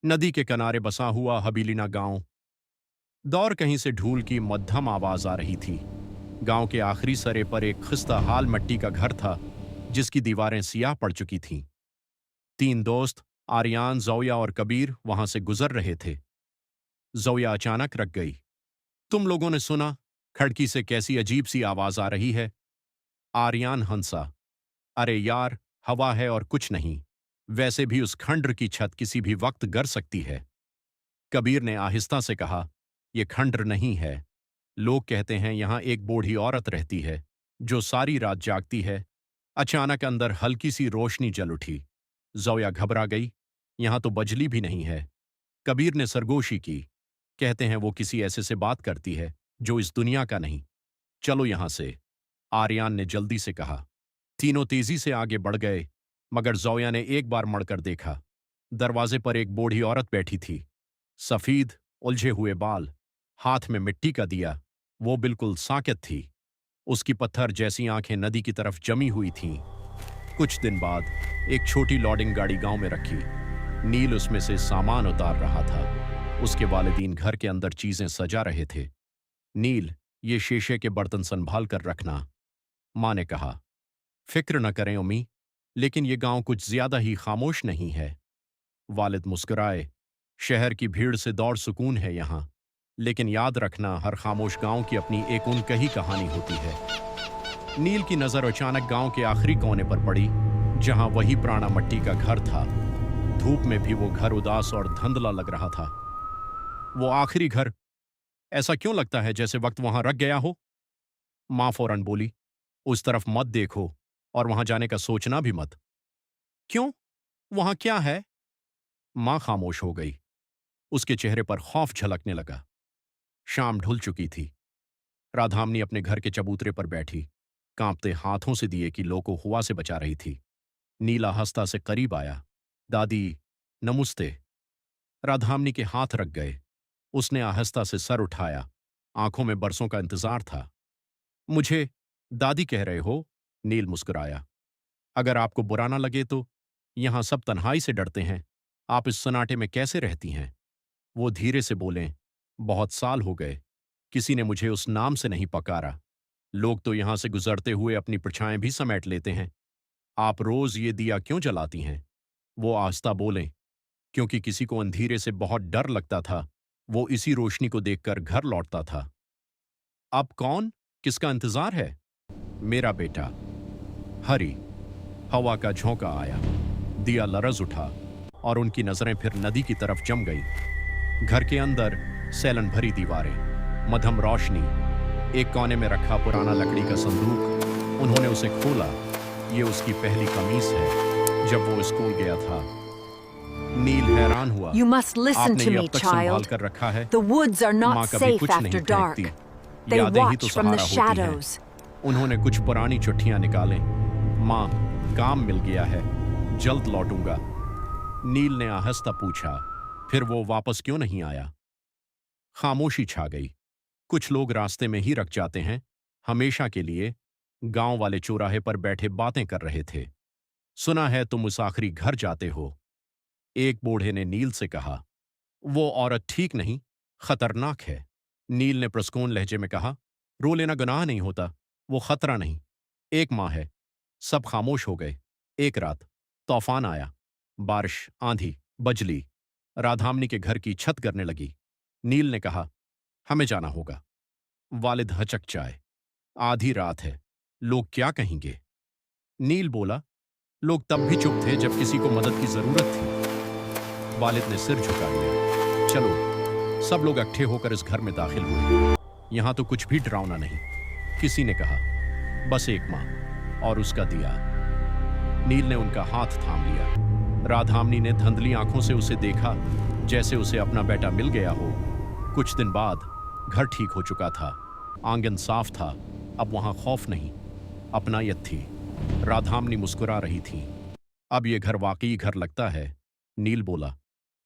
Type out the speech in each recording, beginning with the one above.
नदी के किनारे बसा हुआ हबीलिना गांव। दौर कहीं से ढूल की मध्यम आवाज आ रही थी। गांव के आखिरी सरे पर एक खिस्ता हाल मिट्टी का घर था, जिसकी दीवारें सियाह पड़ चुकी थीं। तीन दोस्त, आर्यान, जोया और कबीर, वहां से गुजर रहे थे। जोया अचानक रक गई। तुम लोगों ने सुना? खिड़की से कैसी अजीब सी आवाज आ रही है। आर्यान हंसा। अरे यार, हवा है और कुछ नहीं। वैसे भी उस खंडर की छत किसी भी वक्त गिर सकती है। कबीर ने आहिस्ता से कहा, यह खंडर नहीं है। लोग कहते हैं यहां एक बूढ़ी औरत रहती है, जो सारी रात जागती है। अचानक अंदर हल्की सी रोशनी जल उठी। जोया घबरा गई। यहां तो बजली भी नहीं है। कबीर ने सरगोशी की। कहते हैं वो किसी ऐसे से बात करती है जो इस दुनिया का नहीं। चलो यहां से, आर्यान ने जल्दी से कहा। तीनों तेजी से आगे बढ़ गए, मगर जोया ने एक बार मुड़कर देखा। दरवाजे पर एक बूढ़ी औरत बैठी थी। सफेद, उलझे हुए बाल, हाथ में मिट्टी का दिया। वो बिल्कुल साकेत थी। उसकी पत्थर जैसी आंखें नदी की तरफ जमी हुई थीं। कुछ दिन बाद एक छोटी लोडिंग गाड़ी गांव में रखी। नील उसमें से सामान उतार रहा था। उसके वालिदीन घर के अंदर चीजें सजा रहे थे। नील, ये शीशे के बर्तन संभाल कर रखना, मां ने कहा। फिक्र न करें उम्मी, लेकिन ये गांव कुछ ज्यादा ही खामोश नहीं है। वालिद मुस्कुराए। शहर की भीड़ से दौड़ सुकून है यहां, लेकिन याद रखना, हर खामोश गांव की अपनी एक उनकही कहानी होती है। नील की नजर अचानक गांव के आखिरी कोने पर पड़ी, जहां वही पुराना मिट्टी का घर था। धूप में भी वो घर उदास और धुंधला लग रहा था। वो आखिरी घर। ऐसा क्यों लगता है जैसे वक्त वहां रख गया हो? मां फौरन बोली, उस तरफ मत देखो, और वहां जाने का सोचना भी मत। क्यों? वहां क्या है? मां खामोश हो गई। उसके चेहरे पर खौफ झलकने लगा। शाम ढुल चुकी थी। राधामनी अपने घर के चबूतरे पर बैठी, कांपते हाथों से दिए की लो को हुआ से बचा रही थी। नीला हंसता से करीब आया। दादी, नमस्ते। राधामनी के हाथ रख गए। उसने आहिस्ता से सर उठाया। आंखों में बरसों का इंतजार था। मुझे दादी कह रहे हो? नील मुस्कुराया। अगर आपको बुरा ना लगे तो। यहां सब तन्हाई से डरते हैं। आप इस सन्नाटे में कैसे रहती हैं? वो धीरे से बोलें, बहुत साल हो गए। किसी ने मुझे उस नाम से नहीं पकारा। लोग तो यहां से गुजरते हुए अपनी परछाएं भी समेट लेते हैं। आप रोज ये दिया क्यों जलाती हैं? वो आहिस्ता बोलें, क्योंकि किसी को अंधेरे से बहुत डर लगता था। वो इसी रोशनी को देखकर घर लौटता था। अब कौन? किसका इंतजार है? मेरा बेटा हरी। हवा का झोंका आया। दिया लरज उठा, और उनकी नजरें फिर नदी की तरफ जम गईं। घर के अंदर सैलन भरी दीवारें, मध्यम रोशनी, एक कोने में रखा पुराना लकड़ी का संदूक। उन्होंने उसे खोला। ये उसकी पहली कमीज है, जब वो स्कूल गया था। नील हैरान हुआ। You must listen आपने to ये me, अब तक संभाल child. कर रखा है? The woods are not माँ कभी safe कुछ नहीं after फेंकती। dark. They यादें ही तो watch from the सहारा होती हैं। shadows. उन्होंने कुछ पुरानी चिट्ठियां निकालें। माँ, काम मिल गया है, जल्द लौटूंगा। नील ने आहिस्ता पूछा, फिर वो वापस क्यों नहीं आया? खामोशी छा गई। कुछ लोग रास्ते में ही रख जाते हैं, हमेशा के लिए। गांव वाले चौराहे पर बैठे बातें कर रहे थे। सुना है तुम उस आखिरी घर जाते हो, एक बूढ़े ने नील से कहा। वो औरत ठीक नहीं, खतरनाक है। नील ने प्रस्कोन लहजे में कहा, रो लेना गुनाह नहीं होता। वो खतरा नहीं। एक माँ है। सब खामोश हो गए। एक रात तूफान आया। बारिश, आंधी, बजली। राधामनी के घर की छत गिरने लगी। नील ने कहा, हमें जाना होगा। वालिद हचक जाए। आधी रात है, लोग क्या कहेंगे? नील बोला, लोग तब भी चुप थे जब किसी को मदद की जरूरत थी। वालिद ने सिर झुका लिया। चलो। सब लोग इकट्ठे होकर इस घर में दाखिल हुए। यहां तो कुछ भी डरावना नहीं, किसी ने कहा। बस एक मां और उसका दिया। नील ने उनका हाथ थाम लिया। राधामनी ने धंधली आंखों से उसे देखा, जैसे उसे अपना बेटा मिल गया हो। कुछ दिन बाद घर ठीक हो चुका था। आंगन साफ था। अब वहां खौफ नहीं, अपनायत थी। राधामनी मुस्कुरा रही थी। अब ये घर वाकई घर लगता है, नील बोला,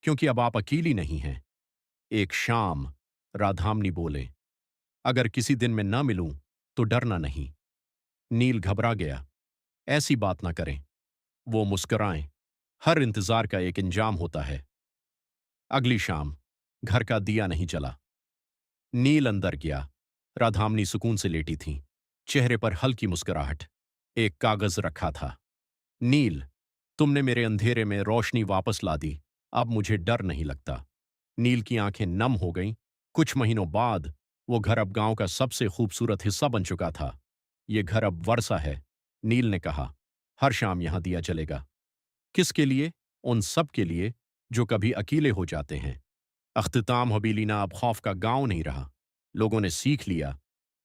क्योंकि अब आप अकेली नहीं हैं। एक शाम, राधामनी बोले, अगर किसी दिन मैं न मिलूं तो डरना नहीं। नील घबरा गया। ऐसी बात ना करें। वो मुस्कुराएं। हर इंतजार का एक इंजाम होता है। अगली शाम घर का दिया नहीं जला। नील अंदर गया। राधामनी सुकून से लेटी थी, चेहरे पर हल्की मुस्कुराहट। एक कागज रखा था। नील, तुमने मेरे अंधेरे में रोशनी वापस ला दी। अब मुझे डर नहीं लगता। नील की आंखें नम हो गईं। कुछ महीनों बाद वो घर अब गांव का सबसे खूबसूरत हिस्सा बन चुका था। ये घर अब वर्षा है, नील ने कहा। हर शाम यहां दिया जलेगा। किसके लिए? उन सब के लिए जो कभी अकेले हो जाते हैं। अख्तिताम हबीलीना अब खौफ का गांव नहीं रहा। लोगों ने सीख लिया,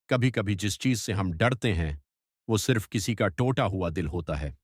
कभी कभी जिस चीज से हम डरते हैं वो सिर्फ किसी का टूटा हुआ दिल होता है।